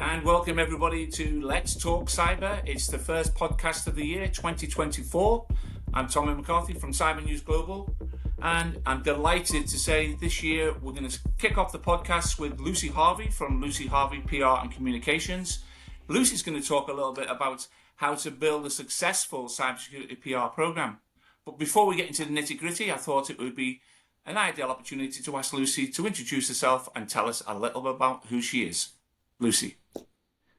And welcome everybody to Let's Talk Cyber. It's the first podcast of the year, 2024. I'm Tommy McCarthy from Cyber News Global, and I'm delighted to say this year we're going to kick off the podcast with Lucy Harvey from Harvey PR and Communications. Lucy's going to talk a little bit about how to build a successful cybersecurity PR program. But before we get into the nitty-gritty, I thought it would be an ideal opportunity to ask Lucy to introduce herself and tell us a little bit about who she is. Lucy.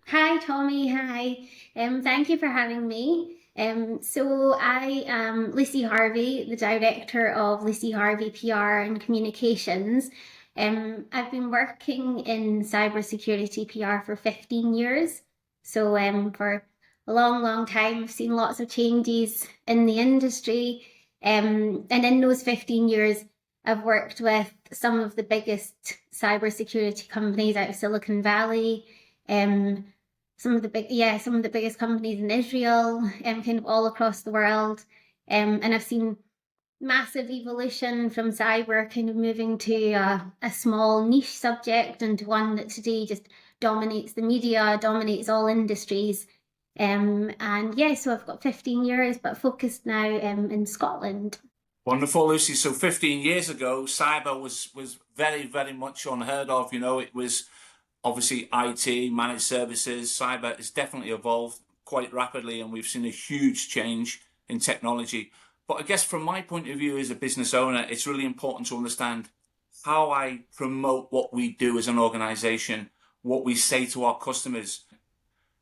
Hi, Tommy. Hi. Thank you for having me. So I am Lucy Harvey, the director of Harvey PR and Communications. I've been working in cybersecurity PR for 15 years. So for a long time, I've seen lots of changes in the industry. And in those 15 years, I've worked with some of the biggest cybersecurity companies out of Silicon Valley, some of the biggest companies in Israel, kind of all across the world. And I've seen massive evolution from cyber kind of moving to a small niche subject into one that today just dominates the media, dominates all industries. So I've got 15 years, but focused now in Scotland. Wonderful, Lucy. So 15 years ago, cyber was very, very much unheard of. You know, it was obviously IT, managed services. Cyber has definitely evolved quite rapidly, and we've seen a huge change in technology. But I guess from my point of view as a business owner, it's really important to understand how I promote what we do as an organization, what we say to our customers.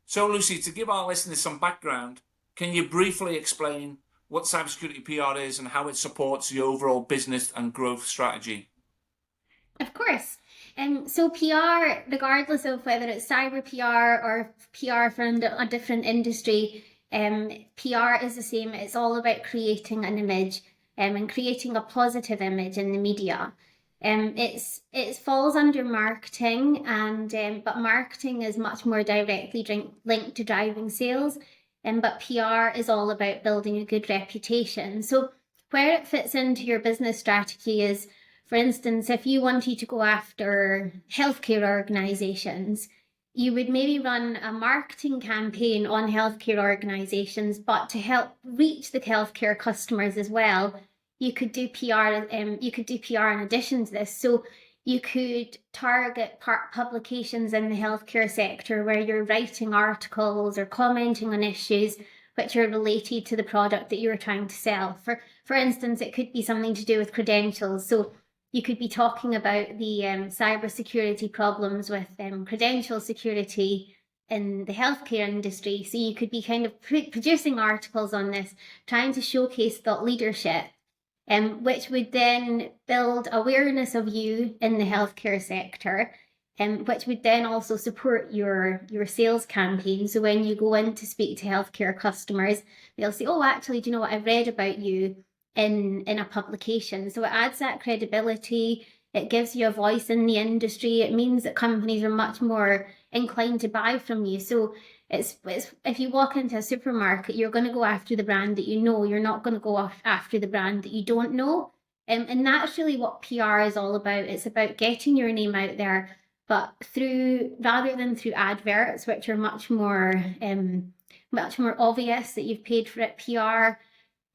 So, Lucy, to give our listeners some background, can you briefly explain what cybersecurity PR is and how it supports the overall business and growth strategy? Of course. So PR, regardless of whether it's cyber PR or PR for a different industry, PR is the same. It's all about creating an image and creating a positive image in the media. It falls under marketing, but marketing is much more directly linked to driving sales. But PR is all about building a good reputation. So where it fits into your business strategy is, for instance, if you wanted to go after healthcare organizations, you would maybe run a marketing campaign on healthcare organizations, but to help reach the healthcare customers as well, you could do PR. You could do PR in addition to this. So you could target publications in the healthcare sector where you're writing articles or commenting on issues which are related to the product that you're trying to sell. For instance, it could be something to do with credentials. So you could be talking about the cybersecurity problems with credential security in the healthcare industry. So you could be kind of producing articles on this, trying to showcase thought leadership, which would then build awareness of you in the healthcare sector, which would then also support your sales campaign. So when you go in to speak to healthcare customers, they'll say, oh, actually, do you know what? I've read about you in a publication. So it adds that credibility. It gives you a voice in the industry. It means that companies are much more inclined to buy from you. So it's if you walk into a supermarket, you're going to go after the brand that you know. You're not going to go after the brand that you don't know. And that's really what PR is all about. It's about getting your name out there, but rather than through adverts, which are much more obvious that you've paid for it. PR,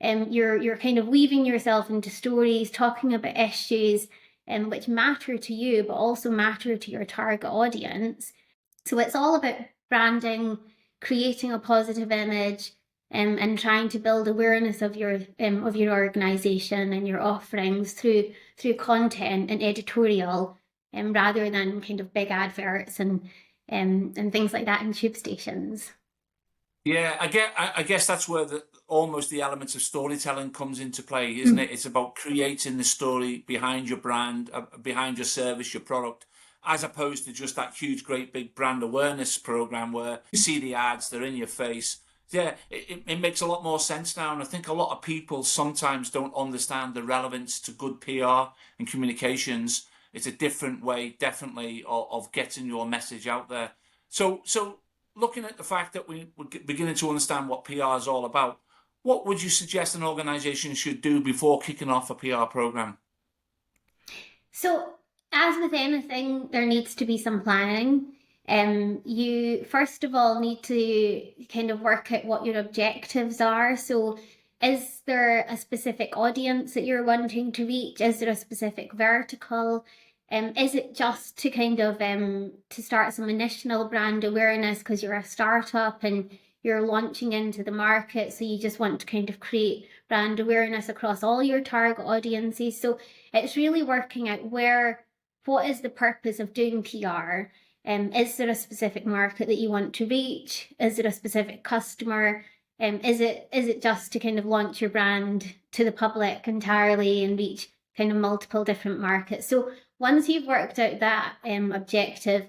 you're kind of weaving yourself into stories, talking about issues which matter to you, but also matter to your target audience. So it's all about branding, creating a positive image, and trying to build awareness of your organization and your offerings through content and editorial, rather than kind of big adverts and things like that in tube stations. Yeah, I guess that's where almost the elements of storytelling comes into play, isn't it? It's about creating the story behind your brand, behind your service, your product, as opposed to just that huge, great big brand awareness program where you see the ads, they're in your face. Yeah, it makes a lot more sense now. And I think a lot of people sometimes don't understand the relevance to good PR and communications. It's a different way, definitely, of getting your message out there. So looking at the fact that we're beginning to understand what PR is all about, what would you suggest an organization should do before kicking off a PR program? So, as with anything, there needs to be some planning. You first of all need to kind of work out what your objectives are. So is there a specific audience that you're wanting to reach? Is there a specific vertical? Is it just to kind of to start some initial brand awareness because you're a startup and you're launching into the market, so you just want to kind of create brand awareness across all your target audiences? So it's really working out what is the purpose of doing PR? Is there a specific market that you want to reach? Is there a specific customer? Is it just to kind of launch your brand to the public entirely and reach kind of multiple different markets? So once you've worked out that objective,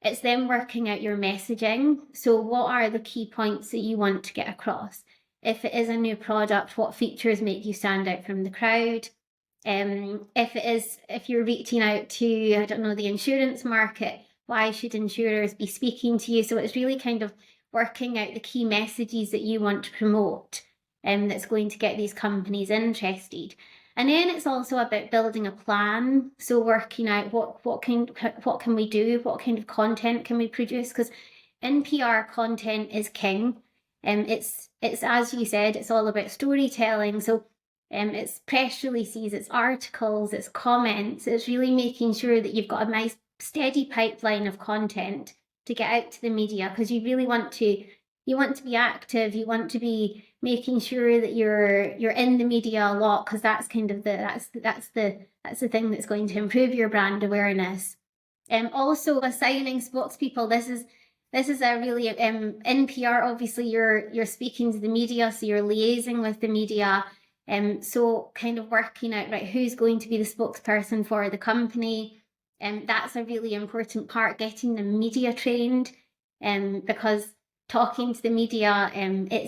it's then working out your messaging. So what are the key points that you want to get across? If it is a new product, what features make you stand out from the crowd? If you're reaching out to, I don't know, the insurance market, why should insurers be speaking to you? So it's really kind of working out the key messages that you want to promote that's going to get these companies interested. And then it's also about building a plan. So working out what can we do, what kind of content can we produce? Because in PR, content is king. It's as you said, it's all about storytelling. So it's press releases, it's articles, it's comments. It's really making sure that you've got a nice steady pipeline of content to get out to the media, because you really want to be active. You want to be making sure that you're in the media a lot, because that's kind of that's the thing that's going to improve your brand awareness. Also assigning spokespeople. This is a really in PR. Obviously, you're speaking to the media, so you're liaising with the media. So kind of working out, right, who's going to be the spokesperson for the company. That's a really important part, getting the media trained, because talking to the media, you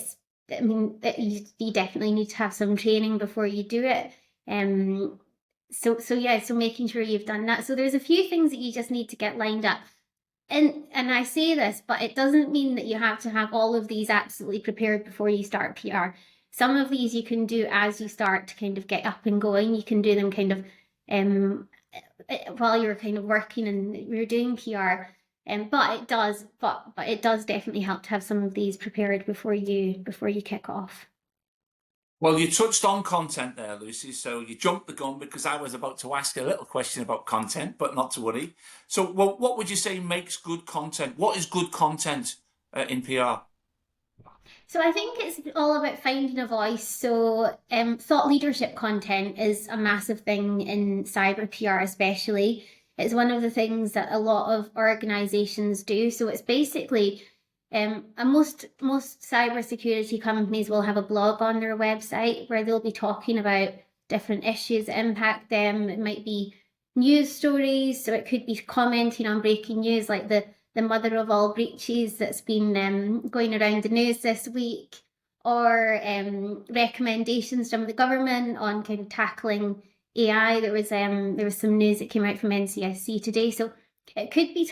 definitely need to have some training before you do it. So making sure you've done that. So there's a few things that you just need to get lined up. And I say this, but it doesn't mean that you have to have all of these absolutely prepared before you start PR. Some of these you can do as you start to kind of get up and going. You can do them kind of while you're kind of working and you're doing PR. But it does definitely help to have some of these prepared before you kick off. Well, you touched on content there, Lucy, so you jumped the gun, because I was about to ask a little question about content, but not to worry. So what would you say makes good content? What is good content in PR? So I think it's all about finding a voice. So thought leadership content is a massive thing in cyber PR, especially. It's one of the things that a lot of organizations do. So it's basically most cybersecurity companies will have a blog on their website where they'll be talking about different issues that impact them. It might be news stories, so it could be commenting on breaking news, like the mother of all breaches that's been going around the news this week, or recommendations from the government on kind of tackling AI. There was some news that came out from NCSC today. So it could be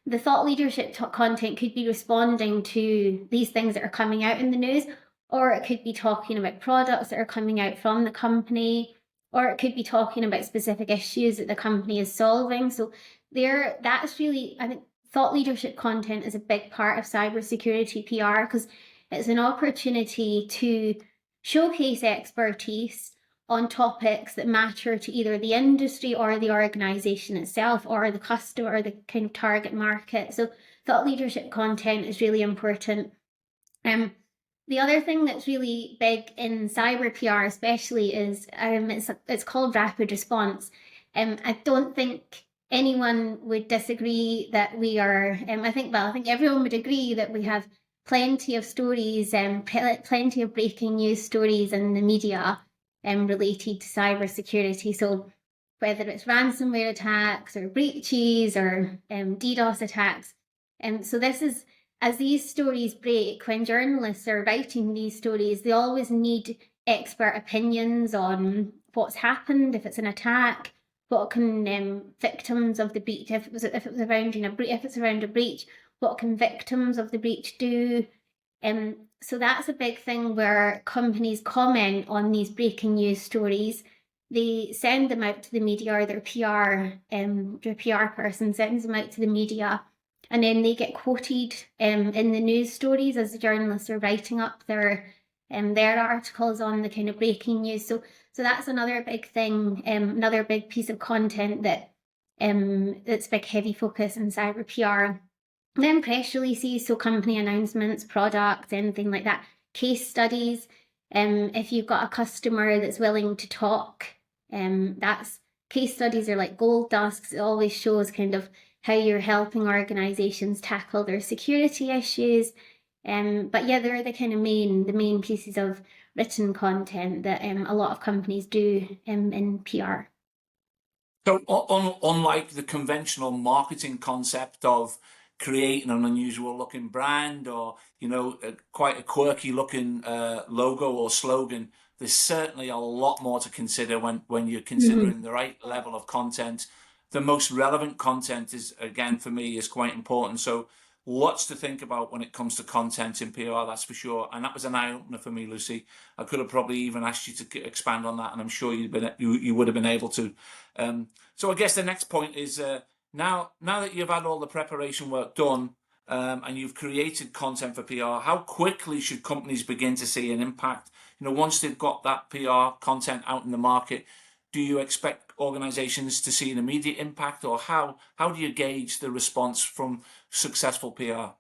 the thought leadership content could be responding to these things that are coming out in the news, or it could be talking about products that are coming out from the company, or it could be talking about specific issues that the company is solving. So that's really, I think, thought leadership content is a big part of cybersecurity PR, because it's an opportunity to showcase expertise on topics that matter to either the industry or the organization itself, or the customer or the kind of target market. So thought leadership content is really important. The other thing that's really big in cyber PR especially is it's called rapid response. I don't think anyone would disagree that we are, I think everyone would agree that we have plenty of stories, plenty of breaking news stories in the media related to cybersecurity. So whether it's ransomware attacks or breaches or DDoS attacks. So this is, as these stories break, when journalists are writing these stories, they always need expert opinions on what's happened, if it's an attack, what can victims of the breach, if it's around a breach, what can victims of the breach do? So that's a big thing where companies comment on these breaking news stories. They send them out to the media, or their PR person sends them out to the media. and then they get quoted in the news stories as the journalists are writing up their articles on the kind of breaking news. So that's another big thing, another big piece of content that's big heavy focus in cyber PR. Then press releases, so company announcements, products, anything like that. Case studies. If you've got a customer that's willing to talk, that's case studies are like gold dust. It always shows kind of how you're helping organizations tackle their security issues. But yeah, they're the kind of main pieces of written content that a lot of companies do in PR. So, unlike the conventional marketing concept of creating an unusual looking brand or, quite a quirky looking logo or slogan, there's certainly a lot more to consider when you're considering the right level of content. The most relevant content is, again, for me, is quite important. So, lots to think about when it comes to content in PR, that's for sure. And that was an eye opener for me, Lucy. I could have probably even asked you to expand on that, and I'm sure you would have been able to. So I guess the next point is now that you've had all the preparation work done and you've created content for PR, how quickly should companies begin to see an impact? Once they've got that PR content out in the market, do you expect organizations to see an immediate impact, or how do you gauge the response from successful PR?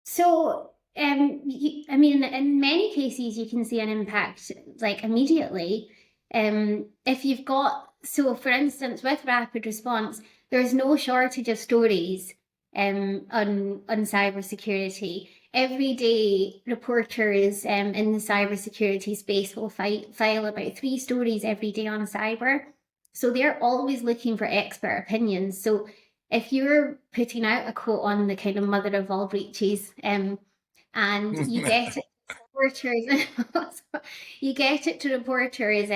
So, I mean, in many cases, you can see an impact like immediately. If you've got, so for instance, with rapid response, there's no shortage of stories on cybersecurity. Every day, reporters in the cybersecurity space will file about 3 stories every day on cyber. So they're always looking for expert opinions. So if you're putting out a quote on the kind of mother of all breaches, and you get it to reporters, you get it to reporters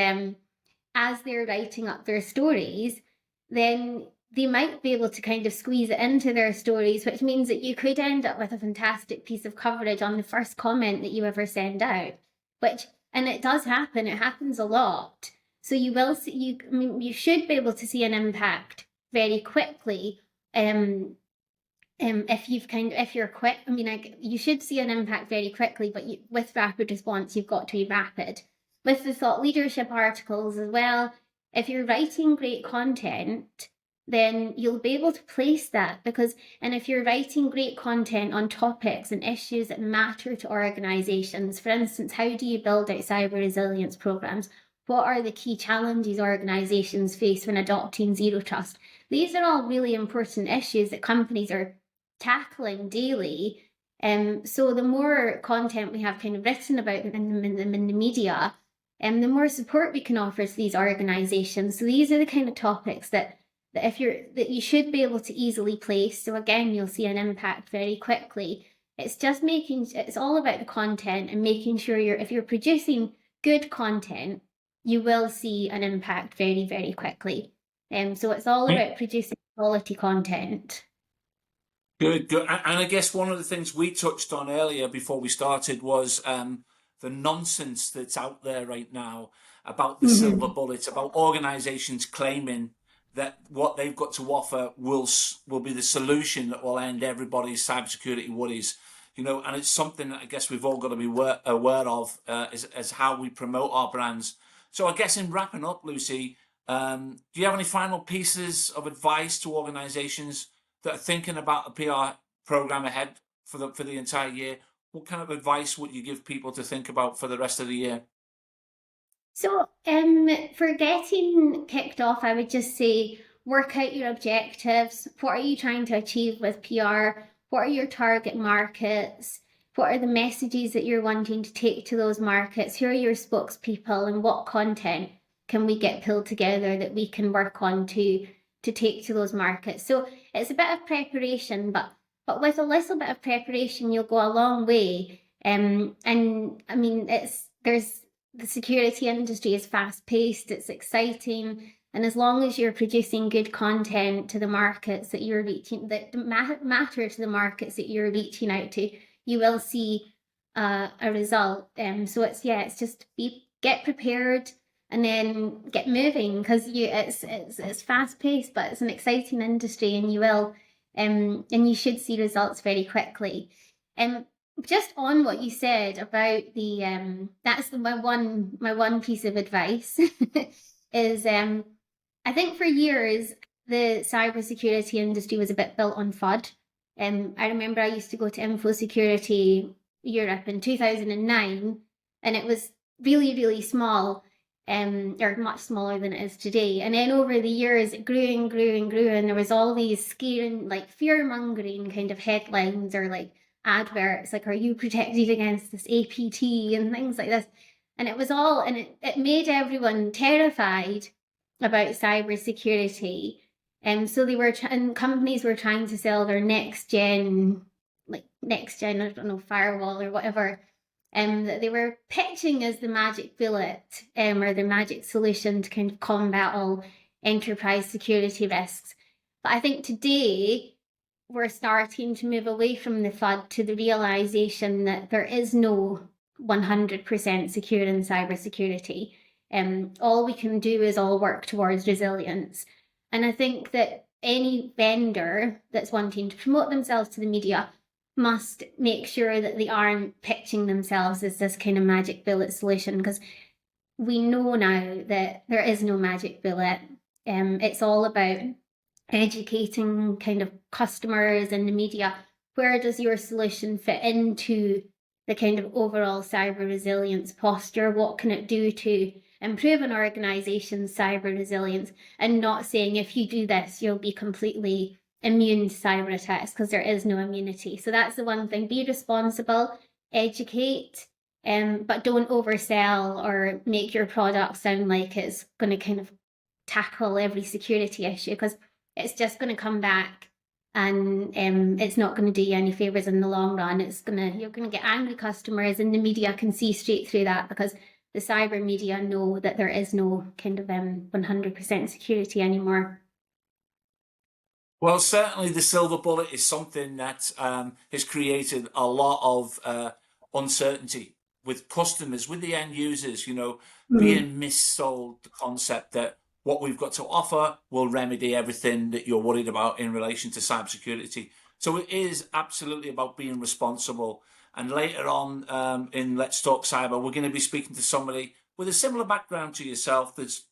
as they're writing up their stories, then they might be able to kind of squeeze it into their stories, which means that you could end up with a fantastic piece of coverage on the first comment that you ever send out. And it does happen. It happens a lot. So you will see. You should be able to see an impact very quickly. If you're quick, you should see an impact very quickly. But with rapid response, you've got to be rapid. With the thought leadership articles as well, if you're writing great content, then you'll be able to place that and if you're writing great content on topics and issues that matter to organizations, for instance, how do you build out cyber resilience programs? What are the key challenges organizations face when adopting zero trust? These are all really important issues that companies are tackling daily. So the more content we have kind of written about in the media, the more support we can offer to these organizations. So these are the kind of topics that you should be able to easily place. So again, you'll see an impact very quickly. It's all about the content and making sure if you're producing good content, you will see an impact very, very quickly. So it's all about producing quality content. Good. And I guess one of the things we touched on earlier before we started was the nonsense that's out there right now about the silver bullet, about organizations claiming that what they've got to offer will be the solution that will end everybody's cybersecurity worries. And it's something that I guess we've all got to be aware of as how we promote our brands. So I guess in wrapping up, Lucy, do you have any final pieces of advice to organizations that are thinking about a PR program ahead for the entire year? What kind of advice would you give people to think about for the rest of the year? So, for getting kicked off, I would just say work out your objectives. What are you trying to achieve with PR? What are your target markets? What are the messages that you're wanting to take to those markets? Who are your spokespeople, and what content can we get pulled together that we can work on to take to those markets? So it's a bit of preparation, but with a little bit of preparation, you'll go a long way. And I mean, the security industry is fast paced, it's exciting. And as long as you're producing good content to the markets that you're reaching, that matter to the markets that you're reaching out to, you will see a result. So it's just get prepared and then get moving, because it's fast paced, but it's an exciting industry, and you and you should see results very quickly. Just on what you said about the that's my one piece of advice is I think for years the cybersecurity industry was a bit built on FUD. I remember I used to go to Info Security Europe in 2009, and it was really, really small, or much smaller than it is today. And then over the years, it grew and grew and grew, and there was all these scaring, like fear-mongering kind of headlines or like adverts, like, are you protected against this APT and things like this. And it was all, and it made everyone terrified about cybersecurity. So they were, and companies were trying to sell their next gen, I don't know, firewall or whatever, that they were pitching as the magic bullet, or the magic solution to kind of combat all enterprise security risks. But I think today we're starting to move away from the FUD to the realization that there is no 100% secure in cybersecurity. All we can do is all work towards resilience. And I think that any vendor that's wanting to promote themselves to the media must make sure that they aren't pitching themselves as this kind of magic bullet solution, because we know now that there is no magic bullet. It's all about educating kind of customers and the media. Where does your solution fit into the kind of overall cyber resilience posture? What can it do to improve an organization's cyber resilience? And not saying if you do this, you'll be completely immune to cyber attacks, because there is no immunity. So that's the one thing. Be responsible, educate, but don't oversell or make your product sound like it's going to kind of tackle every security issue, because it's just going to come back and it's not going to do you any favors in the long run. You're going to get angry customers, and the media can see straight through that, because the cyber media know that there is no kind of 100% security anymore. Well, certainly the silver bullet is something that has created a lot of uncertainty with customers, with the end users, being missold the concept that what we've got to offer will remedy everything that you're worried about in relation to cybersecurity. So it is absolutely about being responsible. And later on in Let's Talk Cyber, we're going to be speaking to somebody with a similar background to yourself that's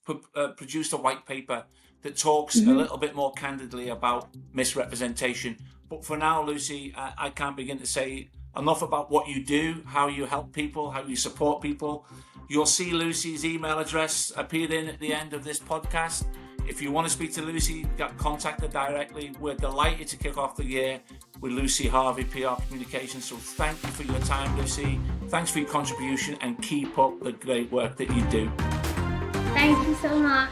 produced a white paper that talks a little bit more candidly about misrepresentation. But for now, Lucy, I can't begin to say enough about what you do, how you help people, how you support people. You'll see Lucy's email address appearing at the end of this podcast. If you want to speak to Lucy, contact her directly. We're delighted to kick off the year with Lucy Harvey, PR Communications. So thank you for your time, Lucy. Thanks for your contribution, and keep up the great work that you do. Thank you so much.